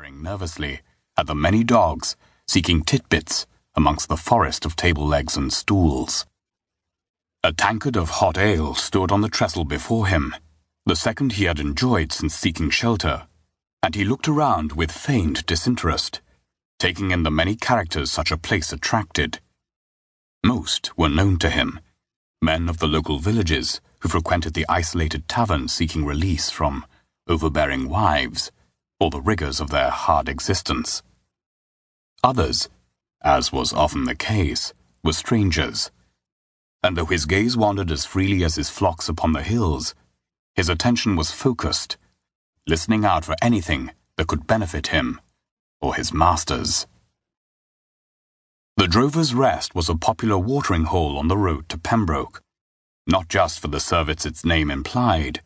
staring nervously at the many dogs seeking titbits amongst the forest of table legs and stools. A tankard of hot ale stood on the trestle before him, the second he had enjoyed since seeking shelter, and he looked around with feigned disinterest, taking in the many characters such a place attracted. Most were known to him, men of the local villages who frequented the isolated taverns seeking release from overbearing wives or the rigors of their hard existence. Others, as was often the case, were strangers, and though his gaze wandered as freely as his flocks upon the hills, his attention was focused, listening out for anything that could benefit him or his masters. The Drover's Rest was a popular watering hole on the road to Pembroke, not just for the service its name implied,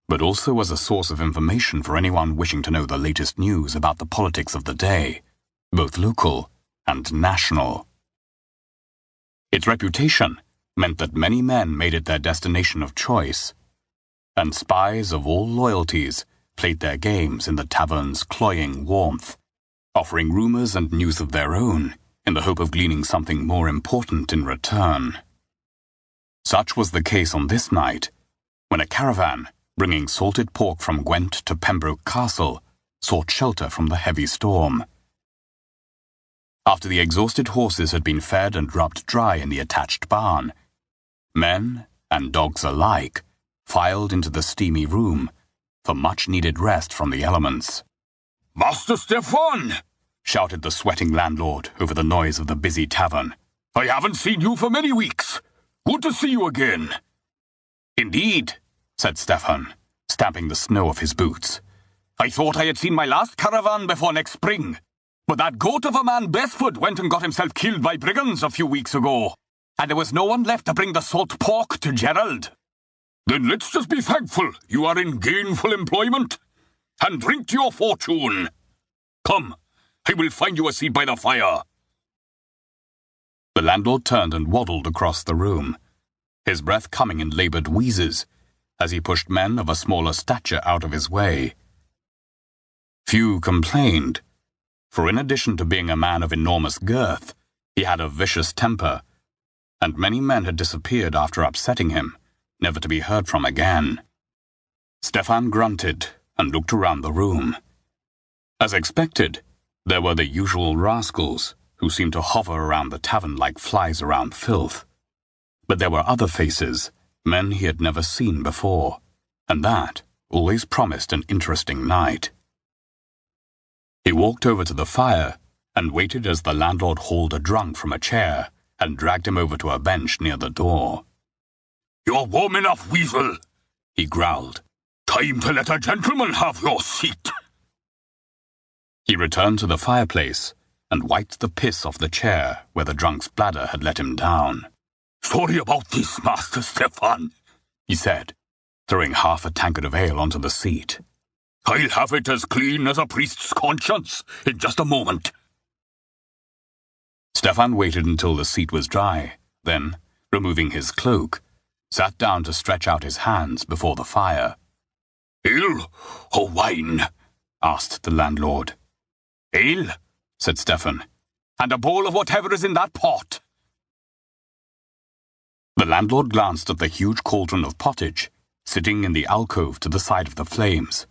but also as a source of information for anyone wishing to know the latest news about the politics of the day, both local and national. Its reputation meant that many men made it their destination of choice, and spies of all loyalties played their games in the tavern's cloying warmth, offering rumors and news of their own in the hope of gleaning something more important in return. Such was the case on this night, when a caravan bringing salted pork from Gwent to Pembroke Castle sought shelter from the heavy storm. After the exhausted horses had been fed and rubbed dry in the attached barn, men and dogs alike filed into the steamy room for much-needed rest from the elements. "Master Stefan!" shouted the sweating landlord over the noise of the busy tavern. "I haven't seen you for many weeks. Good to see you again." "Indeed," said Stefan, stamping the snow off his boots. "I thought I had seen my last caravan before next spring, but that goat of a man Besford went and got himself killed by brigands a few weeks ago, and there was no one left to bring the salt pork to Gerald." "Then let's just be thankful you are in gainful employment, and drink to your fortune. Come, I will find you a seat by the fire." The landlord turned and waddled across the room, his breath coming in laboured wheezes as he pushed men of a smaller stature out of his way. Few complained, for in addition to being a man of enormous girth, he had a vicious temper, and many men had disappeared after upsetting him, never to be heard from again. Stefan grunted and looked around the room. As expected, there were the usual rascals who seemed to hover around the tavern like flies around filth. But there were other faces, men he had never seen before, and that always promised an interesting night. He walked over to the fire and waited as the landlord hauled a drunk from a chair and dragged him over to a bench near the door. "You're warm enough, weasel," he growled. "Time to let a gentleman have your seat." He returned to the fireplace and wiped the piss off the chair where the drunk's bladder had let him down. "Sorry about this, Master Stefan," he said, throwing half a tankard of ale onto the seat. "I'll have it as clean as a priest's conscience in just a moment." Stefan waited until the seat was dry, then, removing his cloak, sat down to stretch out his hands before the fire. "Ale or wine?" asked the landlord. "Ale," said Stefan, "and a bowl of whatever is in that pot." The landlord glanced at the huge cauldron of pottage, sitting in the alcove to the side of the flames.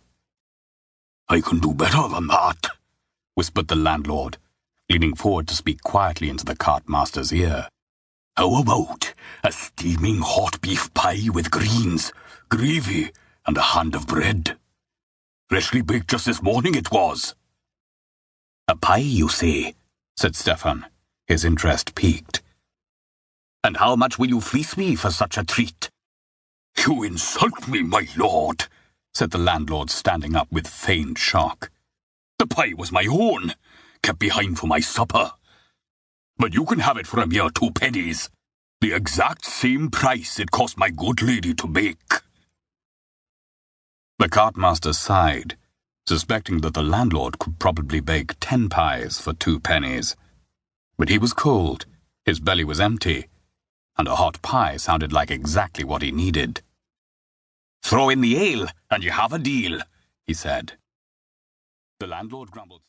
"I can do better than that," whispered the landlord, leaning forward to speak quietly into the cartmaster's ear. "How about a steaming hot beef pie with greens, gravy, and a hand of bread? Freshly baked just this morning it was." "A pie, you say?" said Stefan, his interest piqued. "And how much will you fleece me for such a treat?" "You insult me, my lord," said the landlord, standing up with feigned shock. "The pie was my own, kept behind for my supper. But you can have it for a mere 2 pennies, the exact same price it cost my good lady to bake." The cartmaster sighed, suspecting that the landlord could probably bake 10 pies for 2 pennies. But he was cold, his belly was empty, and a hot pie sounded like exactly what he needed. "Throw in the ale, and you have a deal," he said. The landlord grumbled.